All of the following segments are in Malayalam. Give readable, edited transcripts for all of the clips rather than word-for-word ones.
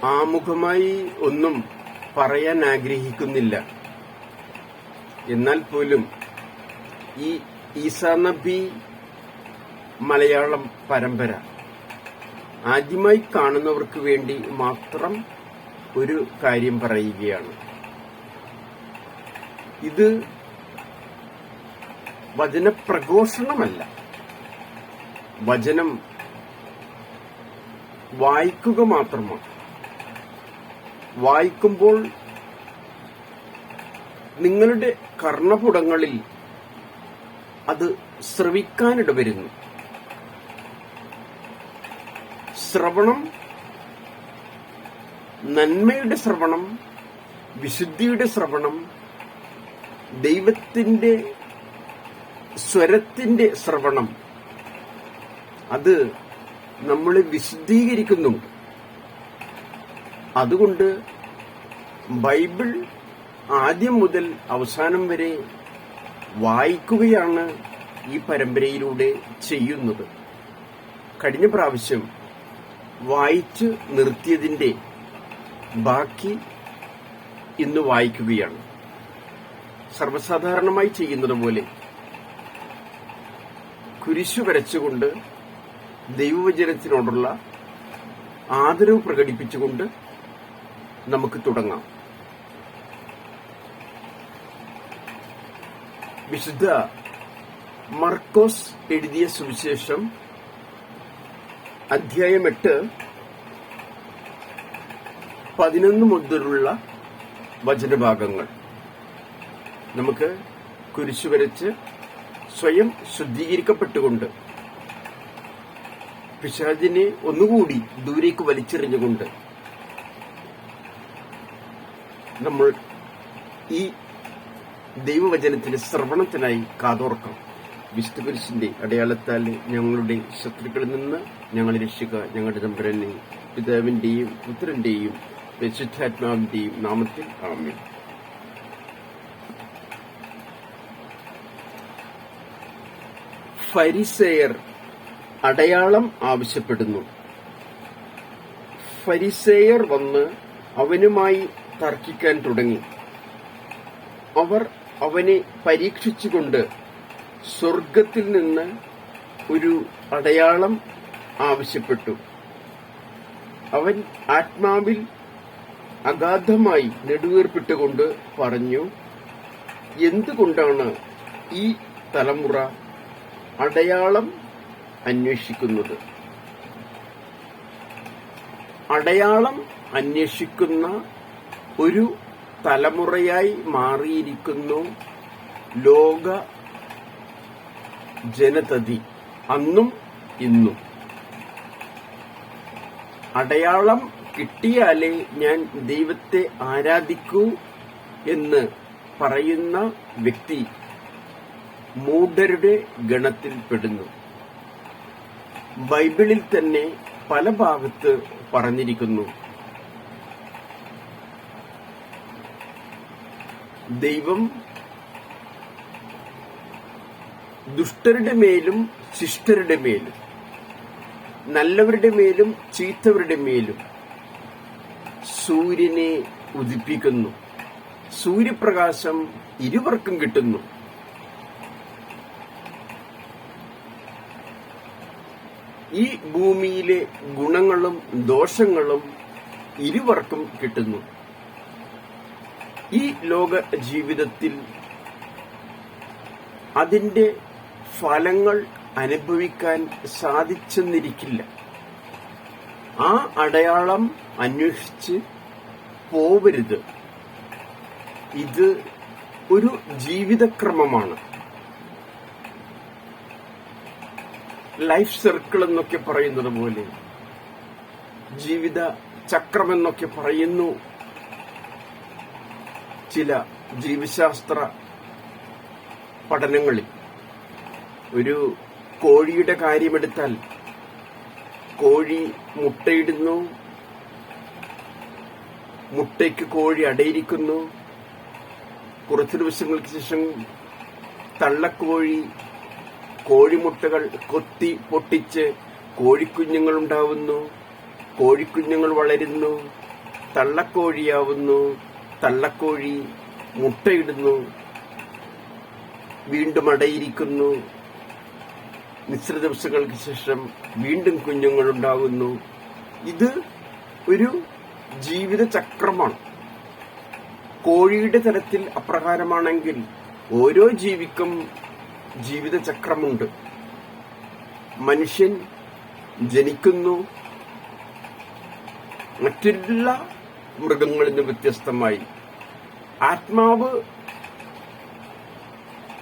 ആമുഖമായി ഒന്നും പറയാൻ ആഗ്രഹിക്കുന്നില്ല. എന്നാൽ പോലും ഈ ഈസാ നബി മലയാളം പരമ്പര ആദ്യമായി കാണുന്നവർക്ക് വേണ്ടി മാത്രം ഒരു കാര്യം പറയുകയാണ്. ഇത് വചനപ്രഘോഷണമല്ല, വചനം വായിക്കുക മാത്രമാണ്. വായിക്കുമ്പോൾ നിങ്ങളുടെ കർണപുടങ്ങളിൽ അത് ശ്രവിക്കാനിടവരുന്നു. ശ്രവണം നന്മയുടെ ശ്രവണം, വിശുദ്ധിയുടെ ശ്രവണം, ദൈവത്തിന്റെ സ്വരത്തിന്റെ ശ്രവണം, അത് നമ്മളെ വിശുദ്ധീകരിക്കുന്നുണ്ട്. അതുകൊണ്ട് ബൈബിൾ ആദ്യം മുതൽ അവസാനം വരെ വായിക്കുകയാണ് ഈ പരമ്പരയിലൂടെ ചെയ്യുന്നത്. കഴിഞ്ഞ പ്രാവശ്യം വായിച്ചു നിർത്തിയതിന്റെ ബാക്കി ഇന്ന് വായിക്കുകയാണ്. സർവ്വസാധാരണമായി ചെയ്യുന്നത് പോലെ കുരിശു വരച്ചുകൊണ്ട് ദൈവവചനത്തിനോടുള്ള ആദരവ് പ്രകടിപ്പിച്ചുകൊണ്ട് നമുക്ക് തുടങ്ങാം. വിശുദ്ധ മർക്കോസ് എഴുതിയ സുവിശേഷം അധ്യായം 8, 11 മുതലുള്ള വചനഭാഗങ്ങൾ നമുക്ക് കുരിശു വരച്ച് സ്വയം ശുദ്ധീകരിക്കപ്പെട്ടുകൊണ്ട് പിശാചിനെ ഒന്നുകൂടി ദൂരേക്ക് വലിച്ചെറിഞ്ഞുകൊണ്ട് നമ്മൾ ഈ ദൈവവചനത്തിന്റെ ശ്രവണത്തിനായി കാതോർക്കാം. വിശുദ്ധ കുരിശിന്റെ അടയാളത്താൽ ഞങ്ങളുടെ ശത്രുക്കളിൽ നിന്ന് ഞങ്ങളെ രക്ഷിക്കുക. ഞങ്ങളുടെ തമ്പുരാനെ, പിതാവിന്റെയും പുത്രന്റെയും പരിശുദ്ധാത്മാവിന്റെയും നാമത്തിൽ ആമേൻ. ഫരിസേയർ അടയാളം ആവശ്യപ്പെടുന്നു. ഫരിസേയർ വന്ന് അവനുമായി തർക്കിക്കാൻ തുടങ്ങി. അവർ അവനെ പരീക്ഷിച്ചുകൊണ്ട് സ്വർഗത്തിൽ നിന്ന് ഒരു അടയാളം ആവശ്യപ്പെട്ടു. അവൻ ആത്മാവിൽ അഗാധമായി നെടുവീർപ്പിട്ടുകൊണ്ട് പറഞ്ഞു, എന്തുകൊണ്ടാണ് ഈ തലമുറ അടയാളം അന്വേഷിക്കുന്നത്? അടയാളം അന്വേഷിക്കുന്ന ഒരു തലമുറയായി മാറിയിരിക്കുന്നു ലോക ജനതതി അന്നും ഇന്നും. അടയാളം കിട്ടിയാലേ ഞാൻ ദൈവത്തെ ആരാധിക്കൂ എന്ന് പറയുന്ന വ്യക്തി മൂഢരുടെ ഗണത്തിൽപ്പെടുന്നു. ബൈബിളിൽ തന്നെ പല ഭാഗത്ത് പറഞ്ഞിരിക്കുന്നു, ദൈവം ദുഷ്ടരുടെ മേലും ശിഷ്ടരുടെ മേലും, നല്ലവരുടെ മേലും ചീത്തവരുടെ മേലും സൂര്യനെ ഉദിപ്പിക്കുന്നു. സൂര്യപ്രകാശം ഇരുവർക്കും കിട്ടുന്നു. ഈ ഭൂമിയിലെ ഗുണങ്ങളും ദോഷങ്ങളും ഇരുവർക്കും കിട്ടുന്നു. ഈ ലോക ജീവിതത്തിൽ അതിന്റെ ഫലങ്ങൾ അനുഭവിക്കാൻ സാധിച്ചെന്നിരിക്കില്ല. ആ അടയാളം അന്വേഷിച്ച് പോവരുത്. ഇത് ഒരു ജീവിതക്രമമാണ്. ലൈഫ് സർക്കിൾ എന്നൊക്കെ പറയുന്നത് പോലെ, ജീവിത ചക്രമെന്നൊക്കെ പറയുന്നു ചില ജീവശാസ്ത്ര പഠനങ്ങളിൽ. ഒരു കോഴിയുടെ കാര്യമെടുത്താൽ, കോഴി മുട്ടയിടുന്നു, മുട്ടയ്ക്ക് കോഴി അടയിരിക്കുന്നു. കുറച്ചു ദിവസങ്ങൾക്ക് ശേഷം തള്ളക്കോഴി കോഴിമുട്ടകൾ കൊത്തി പൊട്ടിച്ച് കോഴിക്കുഞ്ഞുങ്ങൾ ഉണ്ടാവുന്നു. കോഴിക്കുഞ്ഞുങ്ങൾ വളരുന്നു. തള്ളക്കോഴിയാവുന്നു. തള്ളക്കോഴി മുട്ടയിടുന്നു, വീണ്ടും അടയിരിക്കുന്നു. നിശ്ചിത ദിവസങ്ങൾക്ക് ശേഷം വീണ്ടും കുഞ്ഞുങ്ങളുണ്ടാകുന്നു. ഇത് ഒരു ജീവിത ചക്രമാണ്. കോഴിയുടെ തലത്തിൽ അപ്രകാരമാണെങ്കിൽ ഓരോ ജീവിക്കും ജീവിത ചക്രമുണ്ട്. മനുഷ്യൻ ജനിക്കുന്നു, മറ്റെല്ലാ മൃഗങ്ങളിൽ നിന്ന് വ്യത്യസ്തമായി ആത്മാവ്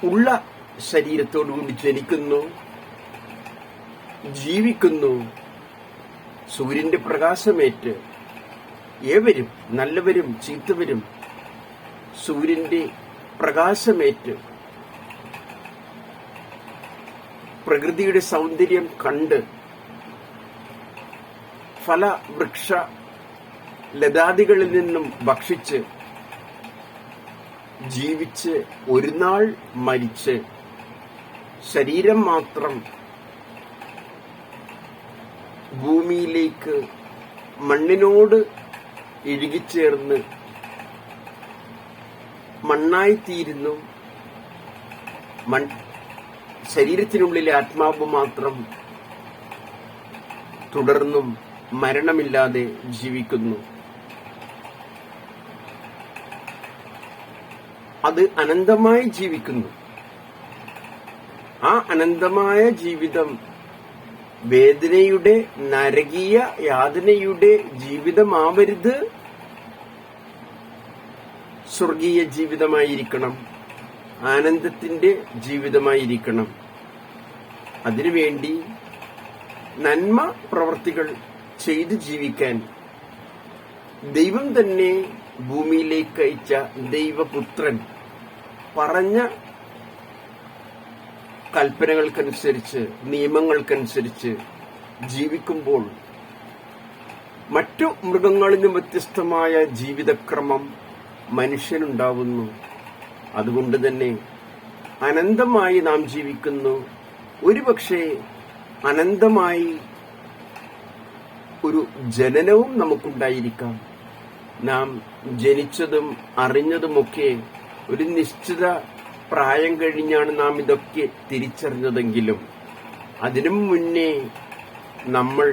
ഉള്ള ശരീരത്തോടുകൂടി ജനിക്കുന്നു, ജീവിക്കുന്നു. സൂര്യന്റെ പ്രകാശമേറ്റ് ഏവരും, നല്ലവരും ചീത്തവരും, സൂര്യന്റെ പ്രകാശമേറ്റ് പ്രകൃതിയുടെ സൗന്ദര്യം കണ്ട് ഫലവൃക്ഷ ലതാദികളിൽ നിന്നും ഭക്ഷിച്ച് ജീവിച്ച് ഒരു നാൾ മരിച്ച് ശരീരം മാത്രം ഭൂമിയിലേക്ക് മണ്ണിനോട് ഇഴുകിച്ചേർന്ന് മണ്ണായിത്തീരുന്നു. ശരീരത്തിനുള്ളിലെ ആത്മാവ് മാത്രം തുടർന്നും മരണമില്ലാതെ ജീവിക്കുന്നു. അത് അനന്തമായി ജീവിക്കുന്നു. ആ അനന്തമായ ജീവിതം വേദനയുടെ, നരകീയ യാതനയുടെ ജീവിതമാവരുത്, സ്വർഗീയ ജീവിതമായിരിക്കണം, ആനന്ദത്തിന്റെ ജീവിതമായിരിക്കണം. അതിനുവേണ്ടി നന്മ പ്രവർത്തികൾ ചെയ്ത് ജീവിക്കാൻ ദൈവം തന്നെ ഭൂമിയിലേക്ക് അയച്ച ദൈവപുത്രൻ പറഞ്ഞ കൽപ്പനകൾക്കനുസരിച്ച്, നിയമങ്ങൾക്കനുസരിച്ച് ജീവിക്കുമ്പോൾ മറ്റു മൃഗങ്ങളിൽ നിന്നും വ്യത്യസ്തമായ ജീവിതക്രമം മനുഷ്യനുണ്ടാവുന്നു. അതുകൊണ്ട് തന്നെ അനന്തമായി നാം ജീവിക്കുന്നു. ഒരുപക്ഷെ അനന്തമായി ഒരു ജനനവും നമുക്കുണ്ടായിരിക്കാം. നാം ജനിച്ചതും അറിഞ്ഞതുമൊക്കെ ഒരു നിശ്ചിത പ്രായം കഴിഞ്ഞാണ് നാം ഇതൊക്കെ തിരിച്ചറിഞ്ഞതെങ്കിലും അതിനും മുന്നേ നമ്മൾ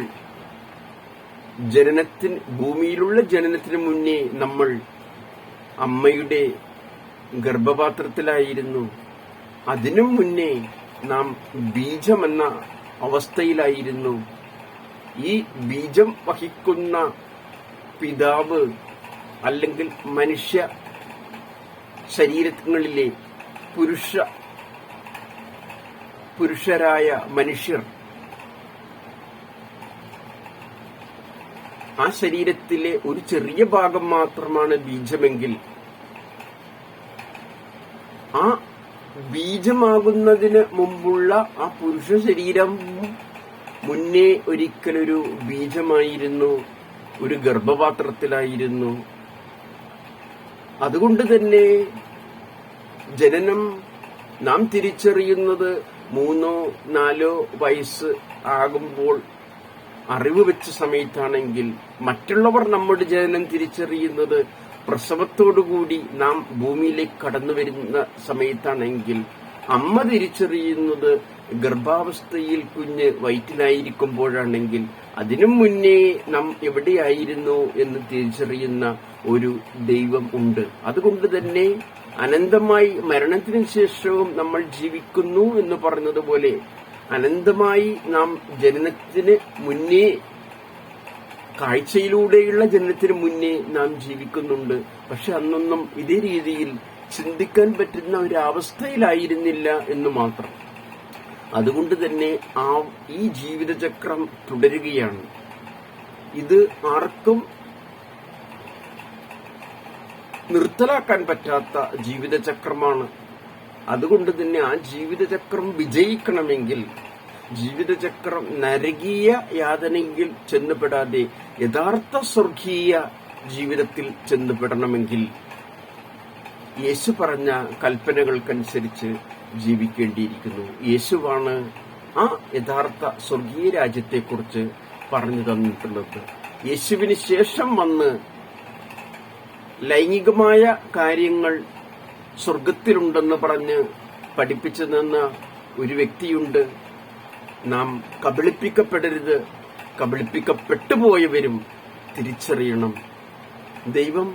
ഭൂമിയിലുള്ള ജനനത്തിന് മുന്നേ നമ്മൾ അമ്മയുടെ ഗർഭപാത്രത്തിലായിരുന്നു. അതിനും മുന്നേ നാം ബീജമെന്ന അവസ്ഥയിലായിരുന്നു. ഈ ബീജം വഹിക്കുന്ന പിതാവ് അല്ലെങ്കിൽ മനുഷ്യ ശരീരങ്ങളിലെ പുരുഷരായ മനുഷ്യർ ആ ശരീരത്തിലെ ഒരു ചെറിയ ഭാഗം മാത്രമാണ് ബീജമെങ്കിൽ ആ ബീജമാകുന്നതിന് മുമ്പുള്ള ആ പുരുഷ ശരീരം മുന്നേ ഒരിക്കലൊരു ബീജമായിരുന്നു, ഒരു ഗർഭപാത്രത്തിലായിരുന്നു. അതുകൊണ്ട് തന്നെ ജനനം നാം തിരിച്ചറിയുന്നത് 3-4 വയസ്സ് ആകുമ്പോൾ അറിവ് വെച്ച സമയത്താണെങ്കിൽ മറ്റുള്ളവർ നമ്മുടെ ജനനം തിരിച്ചറിയുന്നത് പ്രസവത്തോടുകൂടി നാം ഭൂമിയിലേക്ക് കടന്നു വരുന്ന സമയത്താണെങ്കിൽ അമ്മ തിരിച്ചറിയുന്നത് ഗർഭാവസ്ഥയിൽ കുഞ്ഞ് വയറ്റിലായിരിക്കുമ്പോഴാണെങ്കിൽ അതിനു മുന്നേ നാം എവിടെയായിരുന്നു എന്ന് തിരിച്ചറിയുന്ന ഒരു ദൈവം ഉണ്ട്. അതുകൊണ്ട് തന്നെ അനന്തമായി മരണത്തിന് ശേഷവും നമ്മൾ ജീവിക്കുന്നു എന്ന് പറഞ്ഞതുപോലെ അനന്തമായി നാം ജനനത്തിന് മുന്നേ, കാഴ്ചയിലൂടെയുള്ള ജനനത്തിന് മുന്നേ നാം ജീവിക്കുന്നുണ്ട്. പക്ഷെ അന്നൊന്നും ഇതേ രീതിയിൽ ചിന്തിക്കാൻ പറ്റുന്ന ഒരു അവസ്ഥയിലായിരുന്നില്ല എന്ന് മാത്രം. അതുകൊണ്ട് തന്നെ ഈ ജീവിതചക്രം തുടരുകയാണ്. ഇത് ആർക്കും നിർത്തലാക്കാൻ പറ്റാത്ത ജീവിതചക്രമാണ്. അതുകൊണ്ട് തന്നെ ആ ജീവിതചക്രം വിജയിക്കണമെങ്കിൽ, ജീവിതചക്രം നരകീയ യാതനയിൽ ചെന്നുപെടാതെ യഥാർത്ഥ സ്വർഗീയ ജീവിതത്തിൽ ചെന്നുപെടണമെങ്കിൽ യേശു പറഞ്ഞ കൽപ്പനകൾക്കനുസരിച്ച് ജീവിക്കേണ്ടിയിരിക്കുന്നു. യേശുവാണ് ആ യഥാർത്ഥ സ്വർഗീയ രാജ്യത്തെക്കുറിച്ച് പറഞ്ഞു തന്നിട്ടുള്ളത്. യേശുവിന് ശേഷം വന്ന് ലൈംഗികമായ കാര്യങ്ങൾ സ്വർഗത്തിലുണ്ടെന്ന് പറഞ്ഞ് പഠിപ്പിച്ചു തന്ന ഒരു വ്യക്തിയുണ്ട്. നാം കബളിപ്പിക്കപ്പെടരുത്. കബളിപ്പിക്കപ്പെട്ടു പോയവരും തിരിച്ചറിയണം. ദൈവം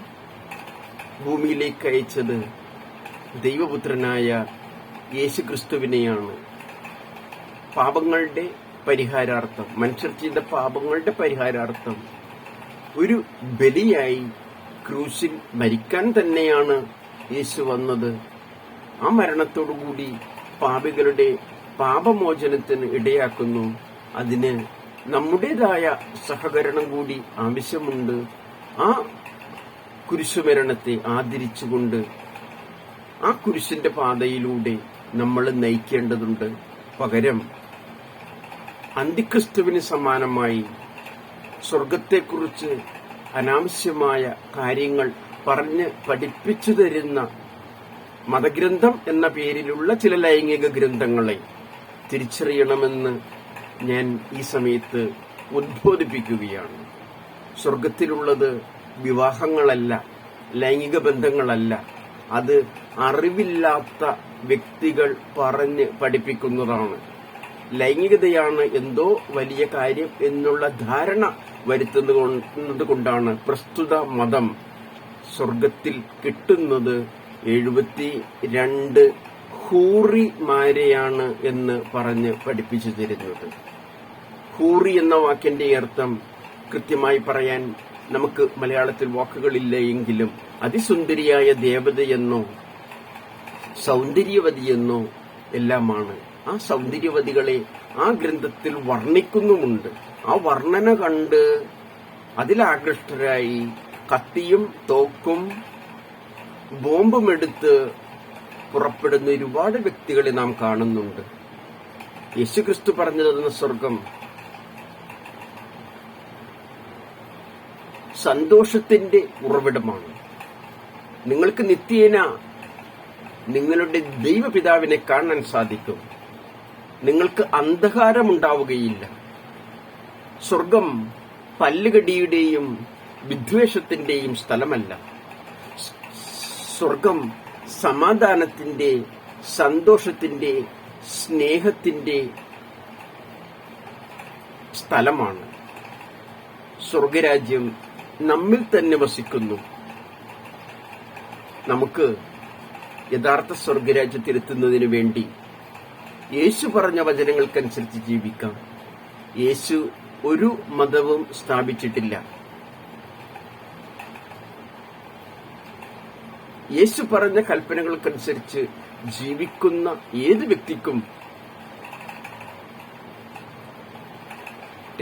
ഭൂമിയിലേക്ക് അയച്ചത് ദൈവപുത്രനായ യേശുക്രിസ്തുവിനെയാണ്. പാപങ്ങളുടെ പരിഹാരാർത്ഥം, മനുഷ്യർ ചെയ്ത പാപങ്ങളുടെ പരിഹാരാർത്ഥം ഒരു ബലിയായി ക്രൂശിൽ മരിക്കാൻ തന്നെയാണ് യേശു വന്നത്. ആ മരണത്തോടുകൂടി പാപികളുടെ പാപമോചനത്തിന് ഇടയാക്കുന്നു. അതിന് നമ്മുടേതായ സഹകരണം കൂടി ആവശ്യമുണ്ട്. ആ കുരിശുമരണത്തെ ആദരിച്ചുകൊണ്ട് ആ കുരിശിന്റെ പാതയിലൂടെ നമ്മൾ നയിക്കേണ്ടതുണ്ട്. പകരം അന്തിക്രിസ്തുവിന് സമാനമായി സ്വർഗത്തെക്കുറിച്ച് അനാവശ്യമായ കാര്യങ്ങൾ പറഞ്ഞ് പഠിപ്പിച്ചു തരുന്ന മതഗ്രന്ഥം എന്ന പേരിലുള്ള ചില ലൈംഗിക ഗ്രന്ഥങ്ങളെ തിരിച്ചറിയണമെന്ന് ഞാൻ ഈ സമയത്ത് ഉദ്ബോധിപ്പിക്കുകയാണ്. സ്വർഗത്തിലുള്ളത് വിവാഹങ്ങളല്ല, ലൈംഗിക ബന്ധങ്ങളല്ല. അത് അറിവില്ലാത്ത വ്യക്തികൾ പറഞ്ഞ് പഠിപ്പിക്കുന്നതാണ്. ലൈംഗികതയാണ് എന്തോ വലിയ കാര്യം എന്നുള്ള ധാരണ വരുത്തുന്നത് കൊണ്ടാണ് പ്രസ്തുത മതം സ്വർഗത്തിൽ കിട്ടുന്നത് 72 ഹൂറിമാരെയാണ് എന്ന് പറഞ്ഞ് പഠിപ്പിച്ചു തരുന്നത്. ഹൂറി എന്ന വാക്കിന്റെ അർത്ഥം കൃത്യമായി പറയാൻ നമുക്ക് മലയാളത്തിൽ വാക്കുകളില്ല എങ്കിലും അതിസുന്ദരിയായ ദേവതയെന്നോ സൗന്ദര്യവതിയെന്നോ എല്ലാമാണ്. ആ സൗന്ദര്യവതികളെ ആ ഗ്രന്ഥത്തിൽ വർണ്ണിക്കുന്നുമുണ്ട്. ആ വർണ്ണന കണ്ട് അതിലാകൃഷ്ടരായി കത്തിയും തോക്കും ബോംബുമെടുത്ത് പുറപ്പെടുന്ന ഒരുപാട് വ്യക്തികളെ നാം കാണുന്നുണ്ട്. യേശുക്രിസ്തു പറഞ്ഞു തന്ന സ്വർഗം സന്തോഷത്തിന്റെ ഉറവിടമാണ്. നിങ്ങൾക്ക് നിത്യേന നിങ്ങളുടെ ദൈവപിതാവിനെ കാണാൻ സാധിക്കും. നിങ്ങൾക്ക് അന്ധകാരമുണ്ടാവുകയില്ല. സ്വർഗം പല്ലുകടിയുടെയും വിദ്വേഷത്തിന്റെയും സ്ഥലമല്ല. സ്വർഗം സമാധാനത്തിന്റെ, സന്തോഷത്തിന്റെ, സ്നേഹത്തിന്റെ സ്ഥലമാണ്. സ്വർഗരാജ്യം നമ്മിൽ തന്നെ വസിക്കുന്നു. നമുക്ക് യഥാർത്ഥ സ്വർഗരാജ്യത്തിലെത്തുന്നതിന് വേണ്ടി യേശു പറഞ്ഞ വചനങ്ങൾക്കനുസരിച്ച് ജീവിക്കാം. യേശു ഒരു മതവും സ്ഥാപിച്ചിട്ടില്ല. യേശു പറഞ്ഞ കൽപ്പനകൾക്കനുസരിച്ച് ജീവിക്കുന്ന ഏത് വ്യക്തിക്കും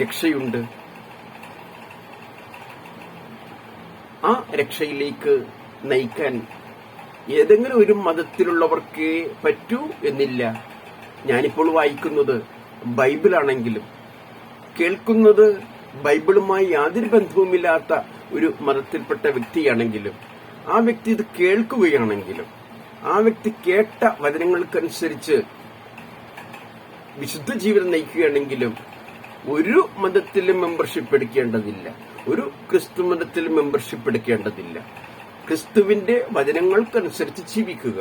രക്ഷയുണ്ട്. ആ രക്ഷയിലേക്ക് നയിക്കാൻ ഏതെങ്കിലും ഒരു മതത്തിലുള്ളവർക്കേ പറ്റൂ എന്നില്ല. ഞാനിപ്പോൾ വായിക്കുന്നത് ബൈബിളാണെങ്കിലും കേൾക്കുന്നത് ബൈബിളുമായി യാതൊരു ബന്ധവുമില്ലാത്ത ഒരു മതത്തിൽപ്പെട്ട വ്യക്തിയാണെങ്കിലും ആ വ്യക്തി ഇത് കേൾക്കുകയാണെങ്കിലും ആ വ്യക്തി കേട്ട വചനങ്ങൾക്കനുസരിച്ച് വിശുദ്ധ ജീവിതം നയിക്കുകയാണെങ്കിലും ഒരു മതത്തിലും മെമ്പർഷിപ്പ് എടുക്കേണ്ടതില്ല. ഒരു ക്രിസ്തു മതത്തിലും മെമ്പർഷിപ്പ് എടുക്കേണ്ടതില്ല. ക്രിസ്തുവിന്റെ വചനങ്ങൾക്കനുസരിച്ച് ജീവിക്കുക.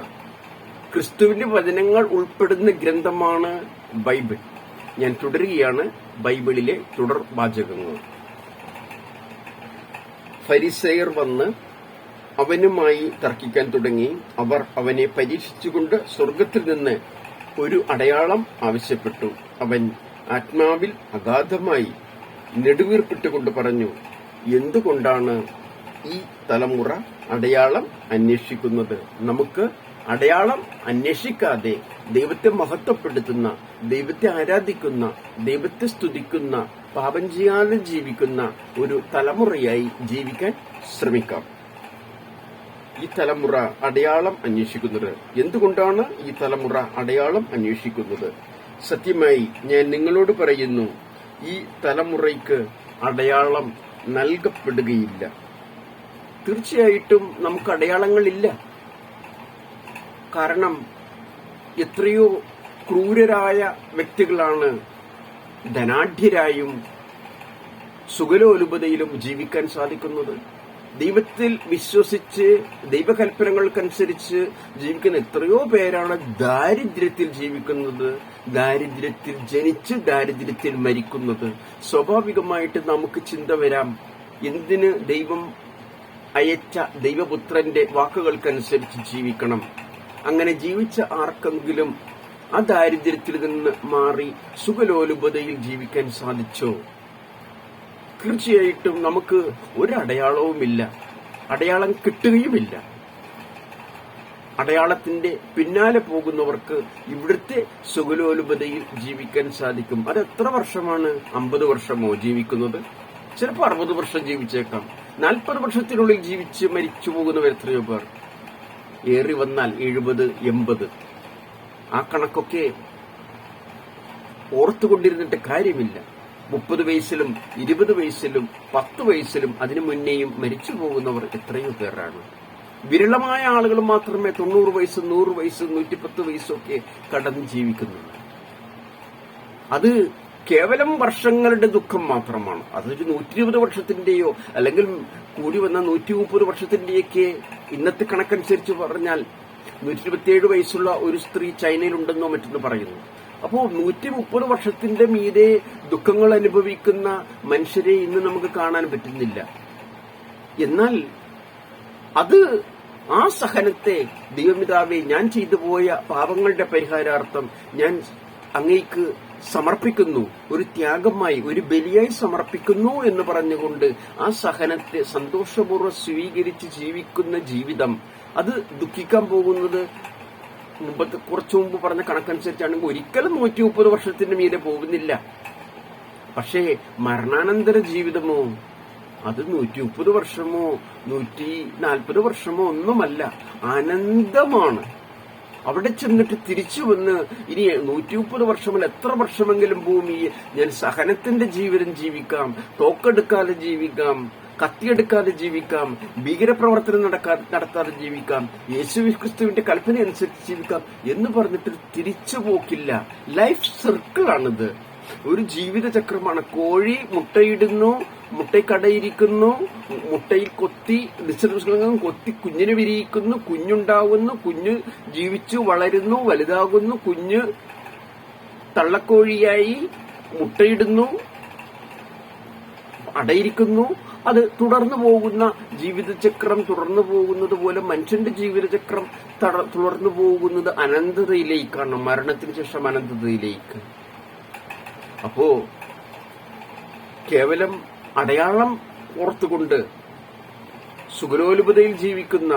ക്രിസ്തുവിന്റെ വചനങ്ങൾ ഉൾപ്പെടുന്ന ഗ്രന്ഥമാണ് ബൈബിൾ. ഞാൻ തുടരുകയാണ് ബൈബിളിലെ തുടർ വാചകങ്ങൾ. ഫരിസേയർ വന്ന് അവനുമായി തർക്കിക്കാൻ തുടങ്ങി. അവർ അവനെ പരീക്ഷിച്ചുകൊണ്ട് സ്വർഗത്തിൽ നിന്ന് ഒരു അടയാളം ആവശ്യപ്പെട്ടു. അവൻ ആത്മാവിൽ അഗാധമായി നെടുവീർപ്പിട്ടുകൊണ്ട് പറഞ്ഞു, എന്തുകൊണ്ടാണ് ഈ തലമുറ അടയാളം അന്വേഷിക്കുന്നത്? നമുക്ക് അടയാളം അന്വേഷിക്കാതെ ദൈവത്തെ മഹത്വപ്പെടുത്തുന്ന, ദൈവത്തെ ആരാധിക്കുന്ന, ദൈവത്തെ സ്തുതിക്കുന്ന, പാപം ചെയ്യാതെ ജീവിക്കുന്ന ഒരു തലമുറയായി ജീവിക്കാൻ ശ്രമിക്കാം. ഈ തലമുറ അടയാളം അന്വേഷിക്കുന്നത് എന്തുകൊണ്ടാണ്? ഈ തലമുറ അടയാളം അന്വേഷിക്കുന്നത് സത്യമായി ഞാൻ നിങ്ങളോട് പറയുന്നു, ഈ തലമുറയ്ക്ക് അടയാളം നൽകപ്പെടുകയില്ല. തീർച്ചയായിട്ടും നമുക്ക് അടയാളങ്ങളില്ല. കാരണം എത്രയോ ക്രൂരരായ വ്യക്തികളാണ് ധനാഢ്യരായും സുഖലോലുപതയിലും ജീവിക്കാൻ സാധിക്കുന്നത്. ദൈവത്തിൽ വിശ്വസിച്ച് ദൈവകൽപ്പനകൾക്കനുസരിച്ച് ജീവിക്കുന്ന എത്രയോ പേരാണ് ദാരിദ്ര്യത്തിൽ ജീവിക്കുന്നത്, ദാരിദ്ര്യത്തിൽ ജനിച്ച് ദാരിദ്ര്യത്തിൽ മരിക്കുന്നത്. സ്വാഭാവികമായിട്ട് നമുക്ക് ചിന്ത വരാം, എന്തിന് ദൈവം അയച്ച ദൈവപുത്രന്റെ വാക്കുകൾക്കനുസരിച്ച് ജീവിക്കണം? അങ്ങനെ ജീവിച്ച ആർക്കെങ്കിലും ആ ദാരിദ്ര്യത്തിൽ നിന്ന് മാറി സുഖലോലുപതയിൽ ജീവിക്കാൻ സാധിച്ചോ? തീർച്ചയായിട്ടും നമുക്ക് ഒരു അടയാളവുമില്ല, അടയാളം കിട്ടുകയുമില്ല. അടയാളത്തിന്റെ പിന്നാലെ പോകുന്നവർക്ക് ഇവിടുത്തെ സുഖലോലുപതയിൽ ജീവിക്കാൻ സാധിക്കും. അത് എത്ര വർഷമാണ്? 50 വർഷമോ ജീവിക്കുന്നത്? ചിലപ്പോൾ 60 വർഷം ജീവിച്ചേക്കാം. 40 വർഷത്തിനുള്ളിൽ ജീവിച്ച് മരിച്ചു പോകുന്നവർ എത്രയോ പേർ. ഏറി വന്നാൽ 70, 80. ആ കണക്കൊക്കെ ഓർത്തുകൊണ്ടിരുന്നിട്ട് കാര്യമില്ല. 30 വയസ്സിലും 20 വയസ്സിലും 10 വയസ്സിലും അതിനു മുന്നേയും മരിച്ചു പോകുന്നവർ എത്രയോ പേരാണ്. വിരളമായ ആളുകൾ മാത്രമേ 90 വയസ്സ്, 100 വയസ്സ്, 110 വയസ്സൊക്കെ കടന്ന് ജീവിക്കുന്നുള്ളൂ. അത് കേവലം വർഷങ്ങളുടെ ദുഃഖം മാത്രമാണ്. അതൊരു 120 വർഷത്തിന്റെയോ അല്ലെങ്കിൽ കൂടി വന്ന 130 വർഷത്തിന്റെയൊക്കെ ഇന്നത്തെ കണക്കനുസരിച്ച് പറഞ്ഞാൽ 127 വയസ്സുള്ള ഒരു സ്ത്രീ ചൈനയിലുണ്ടെന്നോ മറ്റൊന്ന് പറയുന്നു. അപ്പോ 130 വർഷത്തിന്റെ മീതെ ദുഃഖങ്ങൾ അനുഭവിക്കുന്ന മനുഷ്യരെ ഇന്ന് നമുക്ക് കാണാൻ പറ്റുന്നില്ല. എന്നാൽ അത് ആ സഹനത്തെ ദൈവപിതാവേ, ഞാൻ ചെയ്തു പോയ പാപങ്ങളുടെ പരിഹാരാർത്ഥം ഞാൻ അങ്ങേക്ക് സമർപ്പിക്കുന്നു, ഒരു ത്യാഗമായി, ഒരു ബലിയായി സമർപ്പിക്കുന്നു എന്ന് പറഞ്ഞുകൊണ്ട് ആ സഹനത്തെ സന്തോഷപൂർവ്വം സ്വീകരിച്ച് ജീവിക്കുന്ന ജീവിതം, അത് ദുഃഖിക്കാൻ പോകുന്നത് കുറച്ചു മുമ്പ് പറഞ്ഞ കണക്കനുസരിച്ചാണെങ്കിൽ ഒരിക്കലും 130 വർഷത്തിന്റെ മീതെ പോകുന്നില്ല. പക്ഷേ മരണാനന്തര ജീവിതമോ അത് 130 വർഷമോ 140 വർഷമോ ഒന്നുമല്ല, അനന്തമാണ്. അവിടെ ചെന്നിട്ട് തിരിച്ചു വന്ന് ഇനി 130 വർഷമല്ല, എത്ര വർഷമെങ്കിലും ഭൂമിയിൽ ഞാൻ സഹനത്തിന്റെ ജീവിതം ജീവിക്കാം, തോക്കെടുക്കാതെ ജീവിക്കാം, കത്തിയെടുക്കാതെ ജീവിക്കാം, ഭീകരപ്രവർത്തനം നടത്താതെ ജീവിക്കാം, യേശുക്രിസ്തുവിന്റെ കൽപ്പന അനുസരിച്ച് ജീവിക്കാം എന്ന് പറഞ്ഞിട്ട് തിരിച്ചു പോക്കില്ല. ലൈഫ് സർക്കിളാണിത്, ഒരു ജീവിതചക്രമാണ്. കോഴി മുട്ടയിടുന്നു, മുട്ടയ്ക്കടയിരിക്കുന്നു, മുട്ടയിൽ കൊത്തി കൊത്തി കുഞ്ഞിനെ വിരിയിക്കുന്നു, കുഞ്ഞുണ്ടാവുന്നു, കുഞ്ഞ് ജീവിച്ചു വളരുന്നു, വലുതാകുന്നു, കുഞ്ഞ് തള്ളക്കോഴിയായി മുട്ടയിടുന്നു, അടയിരിക്കുന്നു. അത് തുടർന്നു പോകുന്ന ജീവിതചക്രം തുടർന്നു പോകുന്നത് പോലെ മനുഷ്യന്റെ ജീവിതചക്രം തുടർന്നു പോകുന്നത് അനന്തതയിലേക്കാണ്, മരണത്തിന് ശേഷം അനന്തതയിലേക്ക്. അപ്പോ കേവലം അടയാളം ഓർത്തുകൊണ്ട് സുഖലോലുപതയിൽ ജീവിക്കുന്ന,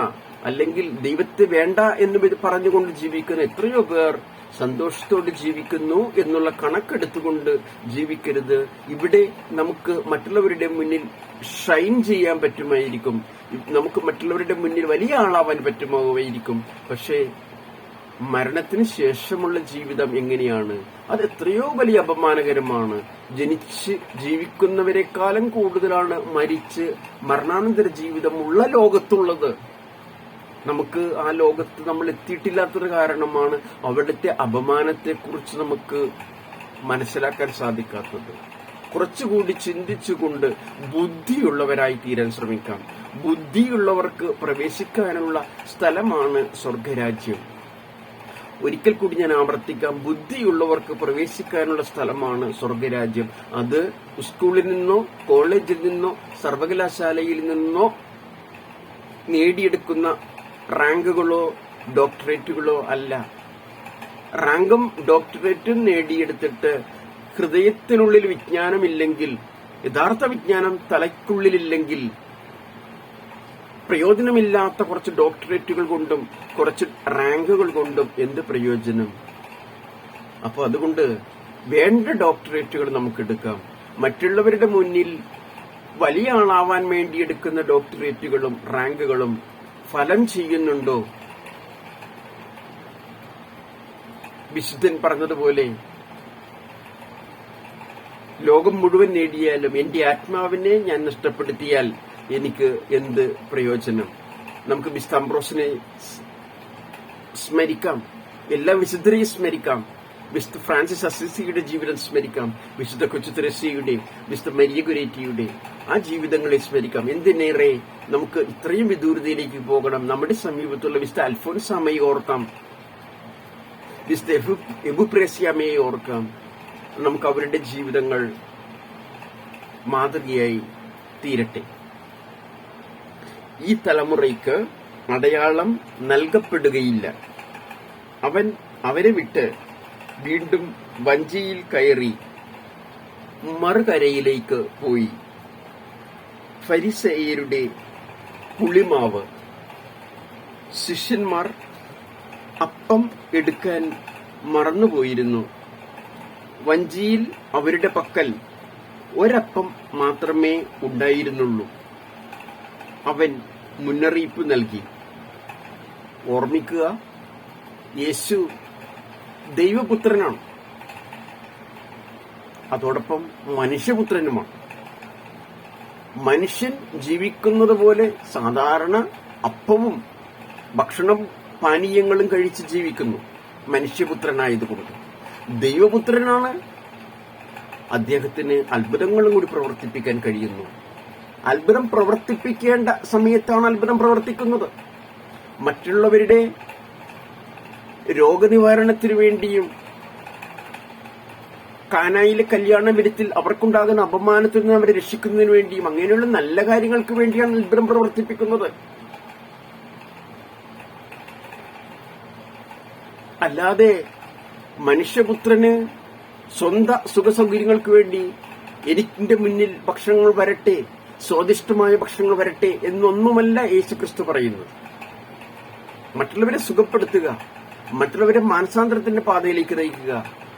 അല്ലെങ്കിൽ ദൈവത്തെ വേണ്ട എന്ന് പറഞ്ഞുകൊണ്ട് ജീവിക്കുന്ന എത്രയോ പേർ സന്തോഷത്തോടെ ജീവിക്കുന്നു എന്നുള്ള കണക്കെടുത്തുകൊണ്ട് ജീവിക്കരുത്. ഇവിടെ നമുക്ക് മറ്റുള്ളവരുടെ മുന്നിൽ ഷൈൻ ചെയ്യാൻ പറ്റുമായിരിക്കും, നമുക്ക് മറ്റുള്ളവരുടെ മുന്നിൽ വലിയ ആളാവാൻ പറ്റുമായിരിക്കും. പക്ഷേ മരണത്തിന് ശേഷമുള്ള ജീവിതം എങ്ങനെയാണ്? അത് എത്രയോ വലിയ അപമാനകരമാണ്. ജനിച്ച് ജീവിക്കുന്നവരെക്കാളും കൂടുതലാണ് മരിച്ച് മരണാനന്തര ജീവിതമുള്ള ലോകത്തുള്ളത്. നമുക്ക് ആ ലോകത്ത് നമ്മൾ എത്തിയിട്ടില്ലാത്തൊരു കാരണമാണ് അവിടുത്തെ അപമാനത്തെക്കുറിച്ച് നമുക്ക് മനസ്സിലാക്കാൻ സാധിക്കാത്തത്. കുറച്ചുകൂടി ചിന്തിച്ചുകൊണ്ട് ബുദ്ധിയുള്ളവരായി തീരാൻ ശ്രമിക്കാം. ബുദ്ധിയുള്ളവർക്ക് പ്രവേശിക്കാനുള്ള സ്ഥലമാണ് സ്വർഗരാജ്യം. ഒരിക്കൽ കൂടി ഞാൻ ആവർത്തിക്കാം, ബുദ്ധിയുള്ളവർക്ക് പ്രവേശിക്കാനുള്ള സ്ഥലമാണ് സ്വർഗരാജ്യം. അത് സ്കൂളിൽ നിന്നോ കോളേജിൽ നിന്നോ സർവകലാശാലയിൽ നിന്നോ നേടിയെടുക്കുന്ന റാങ്കുകളോ ഡോക്ടറേറ്റുകളോ അല്ല. റാങ്കും ഡോക്ടറേറ്റും നേടിയെടുത്തിട്ട് ഹൃദയത്തിനുള്ളിൽ വിജ്ഞാനമില്ലെങ്കിൽ, യഥാർത്ഥ വിജ്ഞാനം തലയ്ക്കുള്ളിലില്ലെങ്കിൽ, പ്രയോജനമില്ലാത്ത കുറച്ച് ഡോക്ടറേറ്റുകൾ കൊണ്ടും കുറച്ച് റാങ്കുകൾ കൊണ്ടും എന്ത് പ്രയോജനം? അപ്പൊ അതുകൊണ്ട് വേണ്ട ഡോക്ടറേറ്റുകൾ നമുക്ക് എടുക്കാം. മറ്റുള്ളവരുടെ മുന്നിൽ വലിയ ആളാവാൻ വേണ്ടി എടുക്കുന്ന ഡോക്ടറേറ്റുകളും റാങ്കുകളും ഫലം ചെയ്യുന്നുണ്ടോ? വിശുദ്ധൻ പറഞ്ഞതുപോലെ, ലോകം മുഴുവൻ നേടിയാലും എന്റെ ആത്മാവിനെ ഞാൻ നഷ്ടപ്പെടുത്തിയാൽ എനിക്ക് എന്ത് പ്രയോജനം? നമുക്ക് വിശുദ്ധ അംബ്രോസിനെ സ്മരിക്കാം, എല്ലാ വിശുദ്ധരെയും സ്മരിക്കാം, വിശുദ്ധ ഫ്രാൻസിസ് അസിസിയുടെ ജീവിതം സ്മരിക്കാം, വിശുദ്ധ കൊച്ചു തെരേസയുടെയും വിശുദ്ധ മരിയ ഗുരേറ്റിയുടെയും ആ ജീവിതങ്ങളെ സ്മരിക്കാം. എന്തിനേറെ നമുക്ക് ഇത്രയും വിദൂരതയിലേക്ക് പോകണം. നമ്മുടെ സമീപത്തുള്ള വിശുദ്ധ അൽഫോൻസാമയെ ഓർക്കാം, വിശുദ്ധ എബുപ്രേസ്യാമയെ ഓർക്കാം. നമുക്ക് അവരുടെ ജീവിതങ്ങൾ മാതൃകയായി തീരട്ടെ. ഈ തലമുറയ്ക്ക് അടയാളം നൽകപ്പെടുകയില്ല. അവൻ അവരെ വിട്ട് വീണ്ടും വഞ്ചിയിൽ കയറി മറുകരയിലേക്ക് പോയി. ഫരിസേയരുടെ പുളിമാവ്. ശിഷ്യന്മാർ അപ്പം എടുക്കാൻ മറന്നുപോയിരുന്നു. വഞ്ചിയിൽ അവരുടെ പക്കൽ ഒരപ്പം മാത്രമേ ഉണ്ടായിരുന്നുള്ളൂ. അവൻ മുന്നറിയിപ്പ് നൽകി. ഓർമ്മിക്കുക, യേശു ദൈവപുത്രനാണ്, അതോടൊപ്പം മനുഷ്യപുത്രനുമാണ്. മനുഷ്യൻ ജീവിക്കുന്നത് പോലെ സാധാരണ അപ്പവും ഭക്ഷണം പാനീയങ്ങളും കഴിച്ച് ജീവിക്കുന്നു. മനുഷ്യപുത്രനായതുകൊണ്ട് ദൈവപുത്രനാണ്. അദ്ദേഹത്തിന് അത്ഭുതങ്ങളും കൂടി പ്രവർത്തിപ്പിക്കാൻ കഴിയുന്നു. അത്ഭുതം പ്രവർത്തിപ്പിക്കേണ്ട സമയത്താണ് അത്ഭുതം പ്രവർത്തിക്കുന്നത്. മറ്റുള്ളവരുടെ രോഗനിവാരണത്തിനു വേണ്ടിയും കാനായിലെ കല്യാണ വിരുത്തിൽ അവർക്കുണ്ടാകുന്ന അപമാനത്തിൽ നിന്ന് അവരെ രക്ഷിക്കുന്നതിന് വേണ്ടിയും അങ്ങനെയുള്ള നല്ല കാര്യങ്ങൾക്ക് വേണ്ടിയാണ് അത്ഭുതം പ്രവർത്തിപ്പിക്കുന്നത്. അല്ലാതെ മനുഷ്യപുത്രന് സ്വന്തം സുഖസൗകര്യങ്ങൾക്ക് വേണ്ടി എനിക്കിന്റെ മുന്നിൽ ഭക്ഷണങ്ങൾ വരട്ടെ, സ്വാദിഷ്ടമായ ഭക്ഷണങ്ങൾ വരട്ടെ എന്നൊന്നുമല്ല യേശുക്രിസ്തു പറയുന്നത്. മറ്റുള്ളവരെ സുഖപ്പെടുത്തുക, മറ്റുള്ളവരെ മാനസാന്തരത്തിന്റെ പാതയിലേക്ക് നയിക്കുക.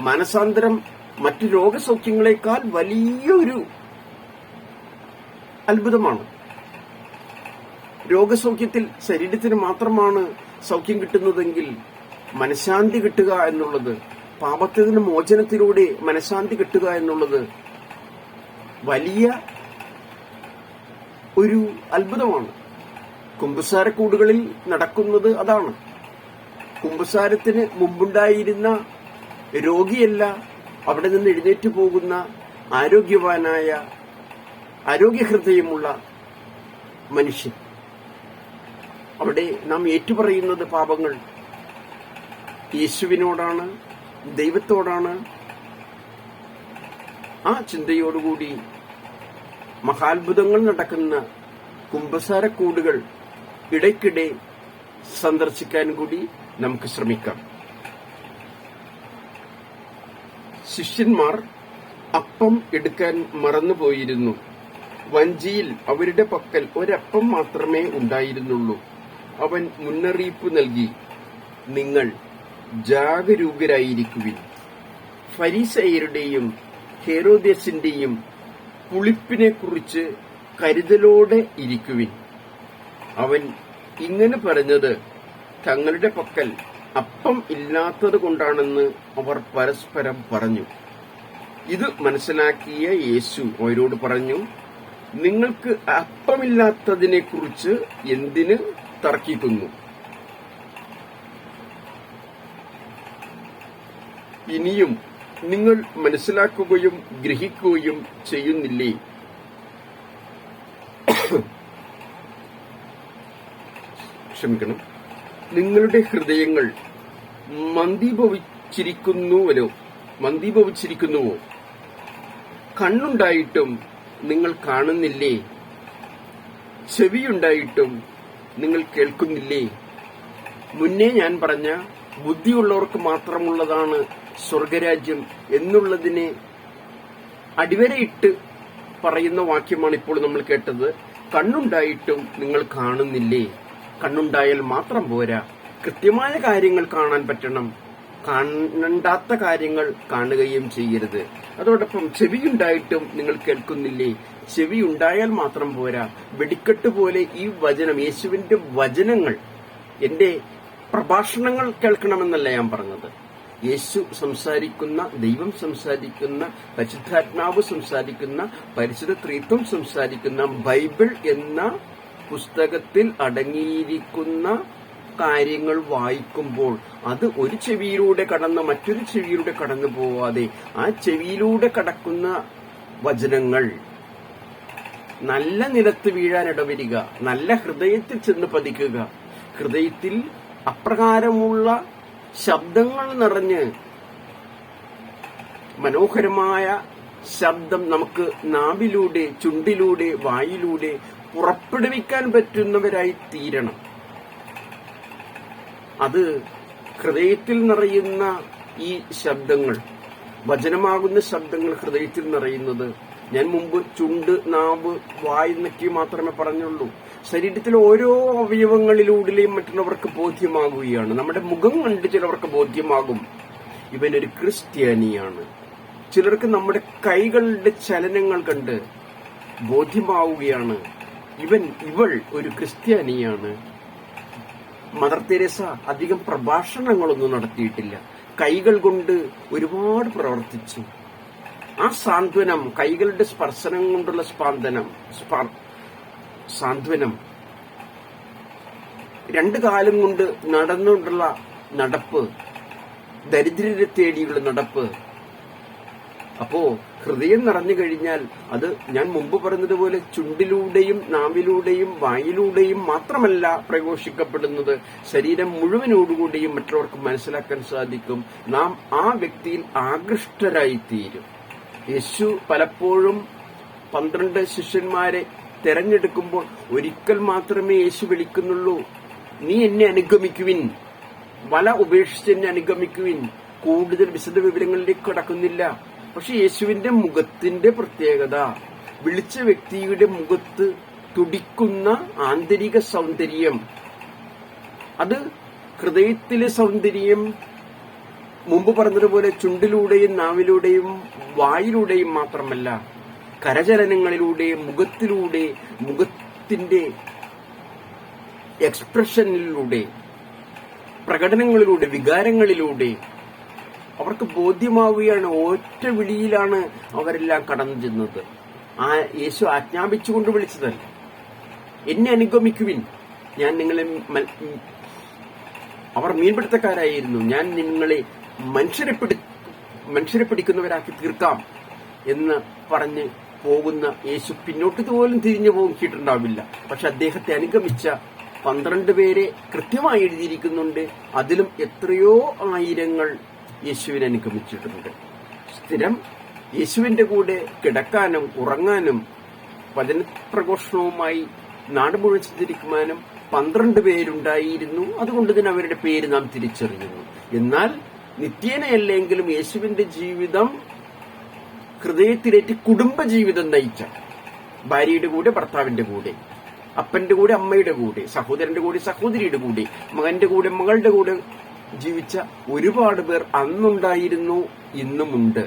മാനസാന്തരം മറ്റു രോഗസൗഖ്യങ്ങളെക്കാൾ വലിയൊരു അത്ഭുതമാണ്. രോഗസൗഖ്യത്തിൽ ശരീരത്തിന് മാത്രമാണ് സൗഖ്യം കിട്ടുന്നതെങ്കിൽ മനഃശാന്തി കിട്ടുക എന്നുള്ളത്, പാപത്തിൽ നിന്ന് മോചനത്തിലൂടെ മനഃശാന്തി കിട്ടുക എന്നുള്ളത് വലിയ ഒരു അത്ഭുതമാണ്. കുമ്പസാരക്കൂടുകളിൽ നടക്കുന്നത് അതാണ്. കുമ്പസാരത്തിന് മുമ്പുണ്ടായിരുന്ന രോഗിയല്ല അവിടെ നിന്ന് എഴുന്നേറ്റ് പോകുന്ന ആരോഗ്യവാനായ, ആരോഗ്യഹൃദയമുള്ള മനുഷ്യൻ. അവിടെ നാം ഏറ്റുപറയുന്നത് പാപങ്ങൾ യേശുവിനോടാണ്, ദൈവത്തോടാണ്. ആ ചിന്തയോടുകൂടി മഹാത്ഭുതങ്ങൾ നടക്കുന്ന കുമ്പസാരക്കൂടുകൾ ഇടയ്ക്കിടെ സന്ദർശിക്കാൻ കൂടി നമുക്ക് ശ്രമിക്കാം. ശിഷ്യന്മാർ അപ്പം എടുക്കാൻ മറന്നുപോയിരുന്നു. വഞ്ചിയിൽ അവരുടെ പക്കൽ ഒരപ്പം മാത്രമേ ഉണ്ടായിരുന്നുള്ളൂ. അവൻ മുന്നറിയിപ്പ് നൽകി, നിങ്ങൾ ജാഗരൂകരായിരിക്കുവിൻ. ഫരീസയരുടെയും ഹെരോദ്യസിന്റെയും പുളിപ്പിനെക്കുറിച്ച് കരുതലോടെ ഇരിക്കുവിൻ. അവൻ ഇങ്ങനെ പറഞ്ഞത് തങ്ങളുടെ പക്കൽ അപ്പം ഇല്ലാത്തത് കൊണ്ടാണെന്ന് അവർ പരസ്പരം പറഞ്ഞു. ഇത് മനസ്സിലാക്കിയ യേശു അവരോട് പറഞ്ഞു, നിങ്ങൾക്ക് അപ്പമില്ലാത്തതിനെക്കുറിച്ച് എന്തിന് തർക്കിക്കുന്നു? ഇനിയും നിങ്ങൾ മനസ്സിലാക്കുകയും ഗ്രഹിക്കുകയും ചെയ്യുന്നില്ലേ? ക്ഷമിക്കണം. നിങ്ങളുടെ ഹൃദയങ്ങൾ മന്ദീഭവിച്ചിരിക്കുന്നുവോ? കണ്ണുണ്ടായിട്ടും നിങ്ങൾ കാണുന്നില്ലേ? ചെവിയുണ്ടായിട്ടും നിങ്ങൾ കേൾക്കുന്നില്ലേ? മുന്നേ ഞാൻ പറഞ്ഞ ബുദ്ധിയുള്ളവർക്ക് മാത്രമുള്ളതാണ് സ്വർഗരാജ്യം എന്നുള്ളതിനെ അടിവരയിട്ട് പറയുന്ന വാക്യമാണ് ഇപ്പോൾ നമ്മൾ കേട്ടത്. കണ്ണുണ്ടായിട്ടും നിങ്ങൾ കാണുന്നില്ലേ? കണ്ണുണ്ടായാൽ മാത്രം പോരാ, കൃത്യമായ കാര്യങ്ങൾ കാണാൻ പറ്റണം. കാണണ്ടാത്ത കാര്യങ്ങൾ കാണുകയും ചെയ്യരുത്. അതോടൊപ്പം ചെവിയുണ്ടായിട്ടും നിങ്ങൾ കേൾക്കുന്നില്ലേ? ചെവി ഉണ്ടായാൽ മാത്രം പോരാ, വെടിക്കെട്ട് പോലെ ഈ വചനം, യേശുവിന്റെ വചനങ്ങൾ, എന്റെ പ്രഭാഷണങ്ങൾ കേൾക്കണമെന്നല്ല ഞാൻ പറഞ്ഞത്. യേശു സംസാരിക്കുന്ന, ദൈവം സംസാരിക്കുന്ന, പരിശുദ്ധാത്മാവ് സംസാരിക്കുന്ന, പരിശുദ്ധ ത്രിത്വം സംസാരിക്കുന്ന ബൈബിൾ എന്ന പുസ്തകത്തിൽ അടങ്ങിയിരിക്കുന്ന കാര്യങ്ങൾ വായിക്കുമ്പോൾ അത് ഒരു ചെവിയിലൂടെ കടന്ന് മറ്റൊരു ചെവിയിലൂടെ കടന്നു പോവാതെ ആ ചെവിയിലൂടെ കടക്കുന്ന വചനങ്ങൾ നല്ല നിലത്ത് വീഴാൻ ഇടവരിക, നല്ല ഹൃദയത്തിൽ ചെന്ന് പതിക്കുക. ഹൃദയത്തിൽ അപ്രകാരമുള്ള ശബ്ദങ്ങൾ നിറഞ്ഞ് മനോഹരമായ ശബ്ദം നമുക്ക് നാവിലൂടെ, ചുണ്ടിലൂടെ, വായിലൂടെ പുറപ്പെടുവിക്കാൻ പറ്റുന്നവരായി തീരണം. അത് ഹൃദയത്തിൽ നിറയുന്ന ഈ ശബ്ദങ്ങൾ, വചനമാകുന്ന ശബ്ദങ്ങൾ ഹൃദയത്തിൽ നിറയുന്നത്, ഞാൻ മുമ്പ് ചുണ്ട്, നാവ്, വായ് എന്നൊക്കെ മാത്രമേ പറഞ്ഞുള്ളൂ. ശരീരത്തിലെ ഓരോ അവയവങ്ങളിലൂടെയും മറ്റുള്ളവർക്ക് ബോധ്യമാകുകയാണ്. നമ്മുടെ മുഖം കണ്ട് ചിലവർക്ക് ബോധ്യമാകും ഇവനൊരു ക്രിസ്ത്യാനിയാണ്. ചിലർക്ക് നമ്മുടെ കൈകളുടെ ചലനങ്ങൾ കണ്ട് ബോധ്യമാവുകയാണ് ഇവൾ ഒരു ക്രിസ്ത്യാനിയാണ്. മദർ തെരേസ അധികം പ്രഭാഷണങ്ങളൊന്നും നടത്തിയിട്ടില്ല, കൈകൾ കൊണ്ട് ഒരുപാട് പ്രവർത്തിച്ചു. ആ സാന്ത്വനം, കൈകളുടെ സ്പർശനം കൊണ്ടുള്ള സാന്ത്വനം, 2 കാലം കൊണ്ട് നടന്നുകൊണ്ടുള്ള നടപ്പ്, ദരിദ്രരെ തേടിയുള്ള നടപ്പ്. അപ്പോ ഹൃദയം നിറഞ്ഞു കഴിഞ്ഞാൽ അത് ഞാൻ മുമ്പ് പറഞ്ഞതുപോലെ ചുണ്ടിലൂടെയും നാവിലൂടെയും വായിലൂടെയും മാത്രമല്ല പ്രഘോഷിക്കപ്പെടുന്നത്, ശരീരം മുഴുവനോടുകൂടിയും മറ്റുള്ളവർക്ക് മനസ്സിലാക്കാൻ സാധിക്കും. നാം ആ വ്യക്തിയിൽ ആകൃഷ്ടരായിത്തീരും. യേശു പലപ്പോഴും 12 ശിഷ്യന്മാരെ തെരഞ്ഞെടുക്കുമ്പോൾ ഒരിക്കൽ മാത്രമേ യേശു വിളിക്കുന്നുള്ളൂ, നീ എന്നെ അനുഗമിക്കുവിൻ, വല ഉപേക്ഷിച്ച് എന്നെ അനുഗമിക്കുവിൻ. കൂടുതൽ വിശദ വിവരങ്ങളിലേക്ക് കടക്കുന്നില്ല. പക്ഷെ യേശുവിന്റെ മുഖത്തിന്റെ പ്രത്യേകത, വിളിച്ച വ്യക്തിയുടെ മുഖത്ത് തുടിക്കുന്ന ആന്തരിക സൗന്ദര്യം, അത് ഹൃദയത്തിലെ സൗന്ദര്യം. മുമ്പ് പറഞ്ഞതുപോലെ ചുണ്ടിലൂടെയും നാവിലൂടെയും വായിലൂടെയും മാത്രമല്ല, കരചലനങ്ങളിലൂടെ, മുഖത്തിലൂടെ, മുഖത്തിന്റെ എക്സ്പ്രഷനിലൂടെ, പ്രകടനങ്ങളിലൂടെ, വികാരങ്ങളിലൂടെ അവർക്ക് ബോധ്യമാവുകയാണ്. ഒറ്റ വിളിയിലാണ് അവരെല്ലാം കടന്നു ചെന്നത്. ആ യേശു ആജ്ഞാപിച്ചുകൊണ്ട് വിളിച്ചതല്ല, എന്നെ അനുഗമിക്കുവിൻ, ഞാൻ നിങ്ങളെ, അവർ മീൻപിടുത്തക്കാരായിരുന്നു, ഞാൻ നിങ്ങളെ മനുഷ്യരെ പിടിക്കുന്നവരാക്കി തീർക്കാം എന്ന് പറഞ്ഞ് പോകുന്ന യേശു പിന്നോട്ട് പോലും തിരിഞ്ഞു പോകിയിട്ടുണ്ടാവില്ല. പക്ഷെ അദ്ദേഹത്തെ അനുഗമിച്ച 12 പേരെ കൃത്യമായി എഴുതിയിരിക്കുന്നുണ്ട്. അതിലും എത്രയോ ആയിരങ്ങൾ യേശുവിനെ അനുഗമിച്ചിട്ടുണ്ട്. സ്ഥിരം യേശുവിന്റെ കൂടെ കിടക്കാനും ഉറങ്ങാനും വചനപ്രഘോഷണവുമായി നാട് മുഴുവൻ സഞ്ചരിക്കുവാനും 12 പേരുണ്ടായിരുന്നു. അതുകൊണ്ട് തന്നെ അവരുടെ പേര് നാം തിരിച്ചറിയുന്നു. എന്നാൽ നിത്യേനയല്ലെങ്കിലും യേശുവിന്റെ ജീവിതം ഹൃദയത്തിലേറ്റ് കുടുംബജീവിതം നയിച്ച, ഭാര്യയുടെ കൂടെ ഭർത്താവിന്റെ കൂടെ, അപ്പന്റെ കൂടെ അമ്മയുടെ കൂടെ, സഹോദരന്റെ കൂടെ സഹോദരിയുടെ കൂടെ, മകന്റെ കൂടെ മകളുടെ കൂടെ ജീവിച്ച ഒരുപാട് പേർ അന്നുണ്ടായിരുന്നു, ഇന്നുമുണ്ട്.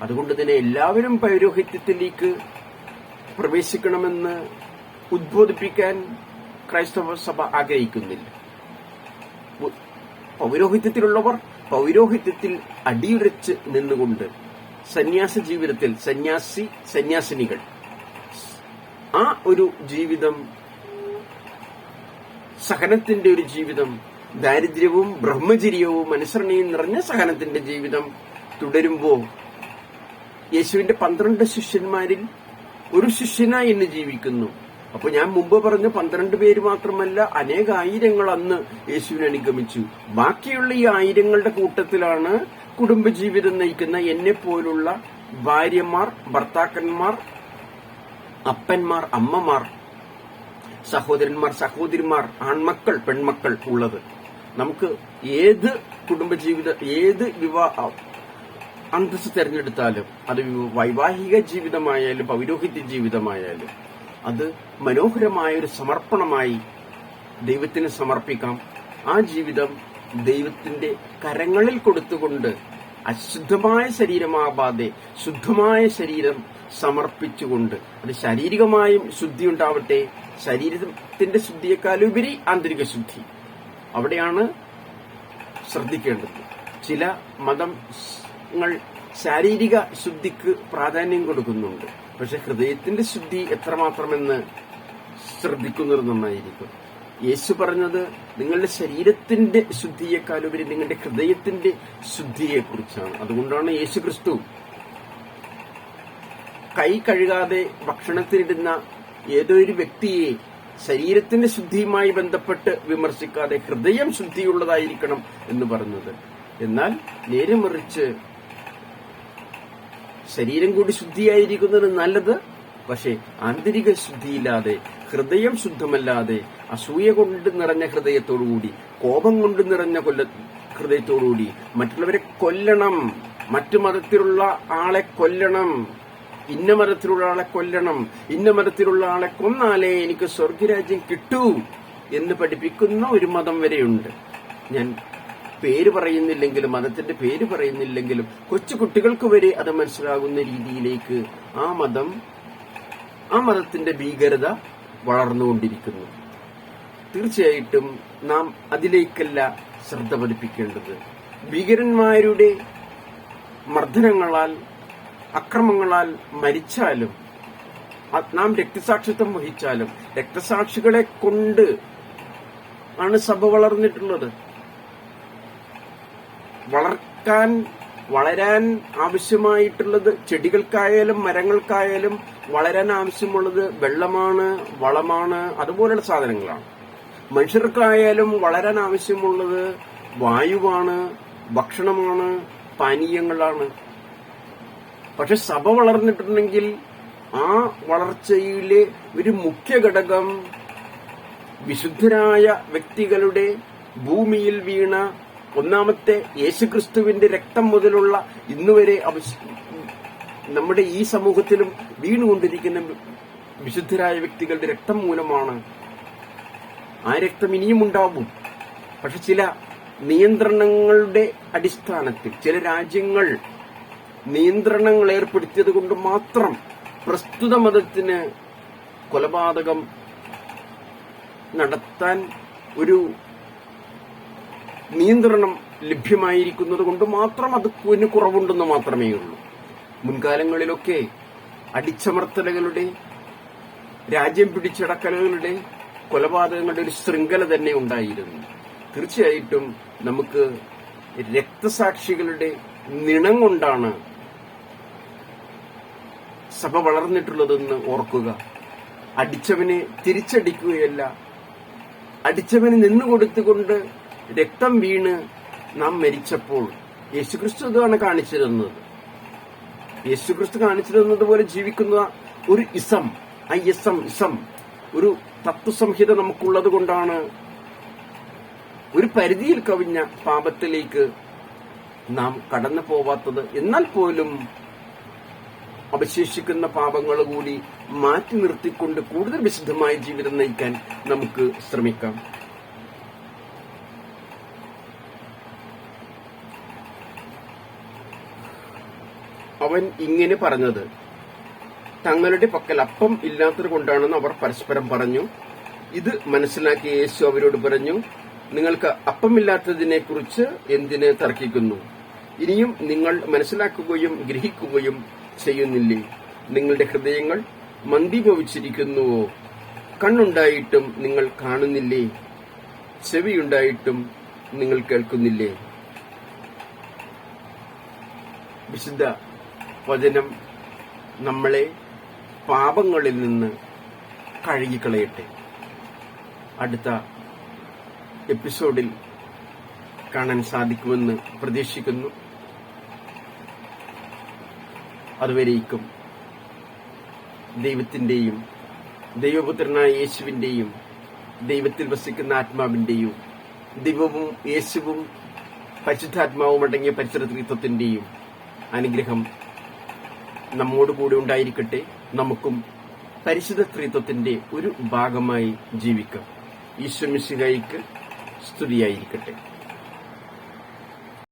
അതുകൊണ്ട് തന്നെ എല്ലാവരും പൗരോഹിത്യത്തിലേക്ക് പ്രവേശിക്കണമെന്ന് ഉദ്ബോധിപ്പിക്കാൻ ക്രൈസ്തവ സഭ ആഗ്രഹിക്കുന്നില്ല. പൗരോഹിത്യത്തിലുള്ളവർ പൗരോഹിത്യത്തിൽ അടിയുറച്ച് നിന്നുകൊണ്ട് സന്യാസ ജീവിതത്തിൽ, സന്യാസിനികൾ ആ ഒരു ജീവിതം, സഹനത്തിന്റെ ഒരു ജീവിതം, ദാരിദ്ര്യവും ബ്രഹ്മചര്യവും അനുസരണയും നിറഞ്ഞ സഹനത്തിന്റെ ജീവിതം തുടരുമ്പോൾ യേശുവിന്റെ 12 ശിഷ്യന്മാരിൽ ഒരു ശിഷ്യനായി ഇന്ന് ജീവിക്കുന്നു. അപ്പൊ ഞാൻ മുമ്പ് പറഞ്ഞ 12 പേര് മാത്രമല്ല, അനേകായിരങ്ങൾ അന്ന് യേശുവിനെ അനുഗമിച്ചു. ബാക്കിയുള്ള ഈ ആയിരങ്ങളുടെ കൂട്ടത്തിലാണ് കുടുംബജീവിതം നയിക്കുന്ന എന്നെ പോലുള്ള ഭാര്യമാർ, ഭർത്താക്കന്മാർ, അപ്പന്മാർ, അമ്മമാർ, സഹോദരന്മാർ, സഹോദരിമാർ, ആൺമക്കൾ, പെൺമക്കൾ ഉള്ളത്. നമുക്ക് ഏത് കുടുംബജീവിതം, ഏത് അന്തസ്സ് തെരഞ്ഞെടുത്താലും, അത് വൈവാഹിക ജീവിതമായാലും പൗരോഹിത്യ ജീവിതമായാലും, അത് മനോഹരമായ ഒരു സമർപ്പണമായി ദൈവത്തിന് സമർപ്പിക്കാം. ആ ജീവിതം ദൈവത്തിന്റെ കരങ്ങളിൽ കൊടുത്തുകൊണ്ട് അശുദ്ധമായ ശരീരമാവാതെ ശുദ്ധമായ ശരീരം സമർപ്പിച്ചുകൊണ്ട്, അത് ശാരീരികമായും ശുദ്ധി ഉണ്ടാവട്ടെ, ശരീരത്തിന്റെ ശുദ്ധിയെക്കാളുപരി ആന്തരിക ശുദ്ധി, അവിടെയാണ് ശ്രദ്ധിക്കേണ്ടത്. ചില മതങ്ങൾ ശാരീരിക ശുദ്ധിക്ക് പ്രാധാന്യം കൊടുക്കുന്നുണ്ട്, പക്ഷെ ഹൃദയത്തിന്റെ ശുദ്ധി എത്രമാത്രമെന്ന് ശ്രദ്ധിക്കുന്നത് നന്നായിരിക്കും. യേശു പറഞ്ഞത് നിങ്ങളുടെ ശരീരത്തിന്റെ ശുദ്ധിയെക്കാളുപരി നിങ്ങളുടെ ഹൃദയത്തിന്റെ ശുദ്ധിയെക്കുറിച്ചാണ്. അതുകൊണ്ടാണ് യേശു ക്രിസ്തു കൈ കഴുകാതെ ഭക്ഷണത്തിനിടുന്ന ഏതോ ഒരു വ്യക്തിയെ ശരീരത്തിന്റെ ശുദ്ധിയുമായി ബന്ധപ്പെട്ട് വിമർശിക്കാതെ ഹൃദയം ശുദ്ധിയുള്ളതായിരിക്കണം എന്ന് പറഞ്ഞത്. എന്നാൽ നേരെ മറിച്ച് ശരീരം കൂടി ശുദ്ധിയായിരിക്കുന്നത് നല്ലത്. പക്ഷേ ആന്തരിക ശുദ്ധിയില്ലാതെ, ഹൃദയം ശുദ്ധമല്ലാതെ, അസൂയ കൊണ്ട് നിറഞ്ഞ ഹൃദയത്തോടുകൂടി, കോപം കൊണ്ട് നിറഞ്ഞ ഹൃദയത്തോടുകൂടി മറ്റുള്ളവരെ കൊല്ലണം, മറ്റു മതത്തിലുള്ള ആളെ കൊല്ലണം, ഇന്ന മതത്തിലുള്ള ആളെ കൊല്ലണം, ഇന്ന മതത്തിലുള്ള ആളെ കൊന്നാലേ എനിക്ക് സ്വർഗരാജ്യം കിട്ടൂ എന്ന് പഠിപ്പിക്കുന്ന ഒരു മതം വരെയുണ്ട്. ഞാൻ പേര് പറയുന്നില്ലെങ്കിലും, മതത്തിന്റെ പേര് പറയുന്നില്ലെങ്കിലും കൊച്ചു കുട്ടികൾക്ക് വരെ അത് മനസ്സിലാകുന്ന രീതിയിലേക്ക് ആ മതത്തിന്റെ ഭീകരത വളർന്നുകൊണ്ടിരിക്കുന്നു. തീർച്ചയായിട്ടും നാം അതിലേക്കല്ല ശ്രദ്ധ പതിപ്പിക്കേണ്ടത്. ഭീകരന്മാരുടെ മർദ്ദനങ്ങളാൽ, അക്രമങ്ങളാൽ മരിച്ചാലും, നാം രക്തസാക്ഷിത്വം വഹിച്ചാലും, രക്തസാക്ഷികളെ കൊണ്ട് ആണ് സഭ വളർന്നിട്ടുള്ളത്. വളരാൻ ആവശ്യമായിട്ടുള്ളത് ചെടികൾക്കായാലും മരങ്ങൾക്കായാലും വളരാൻ ആവശ്യമുള്ളത് വെള്ളമാണ്, വളമാണ്, അതുപോലുള്ള സാധനങ്ങളാണ്. മനുഷ്യർക്കായാലും വളരാൻ ആവശ്യമുള്ളത് വായുവാണ്, ഭക്ഷണമാണ്, പാനീയങ്ങളാണ്. പക്ഷെ സഭ വളർന്നിട്ടുണ്ടെങ്കിൽ ആ വളർച്ചയിലെ ഒരു മുഖ്യ ഘടകം വിശുദ്ധരായ വ്യക്തികളുടെ ഭൂമിയിൽ വീണ ഒന്നാമത്തെ യേശുക്രിസ്തുവിന്റെ രക്തം മുതലുള്ള ഇന്നുവരെ നമ്മുടെ ഈ സമൂഹത്തിലും വീണുകൊണ്ടിരിക്കുന്ന വിശുദ്ധരായ വ്യക്തികളുടെ രക്തം മൂലമാണ്. ആ രക്തം ഇനിയും ഉണ്ടാവും. പക്ഷെ ചില നിയന്ത്രണങ്ങളുടെ അടിസ്ഥാനത്തിൽ ചില രാജ്യങ്ങൾ നിയന്ത്രണങ്ങൾ ഏർപ്പെടുത്തിയത് കൊണ്ട് മാത്രം പ്രസ്തുത മതത്തിന് കൊലപാതകം നടത്താൻ ഒരു നിയന്ത്രണം ലഭ്യമായിരിക്കുന്നത് കൊണ്ട് മാത്രം അത് കുറവുണ്ടെന്ന് മാത്രമേ ഉള്ളൂ. മുൻകാലങ്ങളിലൊക്കെ അടിച്ചമർത്തലുകളുടെ, രാജ്യം പിടിച്ചടക്കലുകളുടെ, കൊലപാതകങ്ങളുടെ ഒരു ശൃംഖല തന്നെ ഉണ്ടായിരുന്നു. തീർച്ചയായിട്ടും നമുക്ക് രക്തസാക്ഷികളുടെ നിണം കൊണ്ടാണ് സഭ വളർന്നിട്ടുള്ളതെന്ന് ഓർക്കുക. അടിച്ചവനെ തിരിച്ചടിക്കുകയല്ല, അടിച്ചവന് നിന്നുകൊടുത്തുകൊണ്ട് രക്തം വീണ് നാം മരിച്ചപ്പോൾ യേശുക്രിസ്തു ഇതാണ് കാണിച്ചു തന്നത്. യേശുക്രിസ്തു കാണിച്ചു തന്നതുപോലെ ജീവിക്കുന്ന ഒരു ഇസം ഒരു തത്വസംഹിത നമുക്കുള്ളത് കൊണ്ടാണ് ഒരു പരിധിയിൽ കവിഞ്ഞ പാപത്തിലേക്ക് നാം കടന്നു പോവാത്തത്. എന്നാൽ പോലും അവശേഷിക്കുന്ന പാപങ്ങൾ കൂടി മാറ്റി നിർത്തിക്കൊണ്ട് കൂടുതൽ വിശുദ്ധമായ ജീവിതം നയിക്കാൻ നമുക്ക് ശ്രമിക്കാം. അവൻ ഇങ്ങനെ പറഞ്ഞത് തങ്ങളുടെ പക്കൽ അപ്പം ഇല്ലാത്തത് കൊണ്ടാണെന്ന് അവർ പരസ്പരം പറഞ്ഞു. ഇത് മനസ്സിലാക്കിയ യേശു അവരോട് പറഞ്ഞു, നിങ്ങൾക്ക് അപ്പമില്ലാത്തതിനെ കുറിച്ച് എന്തിന് തർക്കിക്കുന്നു? ഇനിയും നിങ്ങൾ മനസ്സിലാക്കുകയും ഗ്രഹിക്കുകയും ചെയ്യുന്നില്ലേ? നിങ്ങളുടെ ഹൃദയങ്ങൾ മന്ദീഭവിച്ചിരിക്കുന്നുവോ? കണ്ണുണ്ടായിട്ടും നിങ്ങൾ കാണുന്നില്ലേ? ചെവിയുണ്ടായിട്ടും നിങ്ങൾ കേൾക്കുന്നില്ലേ? വിശുദ്ധ വചനം നമ്മളെ പാപങ്ങളിൽ നിന്ന് കഴുകിക്കളയട്ടെ. അടുത്ത എപ്പിസോഡിൽ കാണാൻ സാധിക്കുമെന്ന് പ്രതീക്ഷിക്കുന്നു. അതുവരേക്കും ദൈവത്തിന്റെയും ദൈവപുത്രനായ യേശുവിന്റെയും ദൈവത്തിൽ വസിക്കുന്ന ആത്മാവിന്റെയും ദൈവവും യേശുവും പരിശുദ്ധാത്മാവും അടങ്ങിയ പരിസര ത്രിത്വത്തിന്റെയും അനുഗ്രഹം നമ്മോടുകൂടി ഉണ്ടായിരിക്കട്ടെ. നമുക്കും പരിശുദ്ധ ത്രിത്വത്തിന്റെ ഒരു ഭാഗമായി ജീവിക്കാം. ഈശോ മിശിഹായിക്ക് സ്തുതിയായിരിക്കട്ടെ.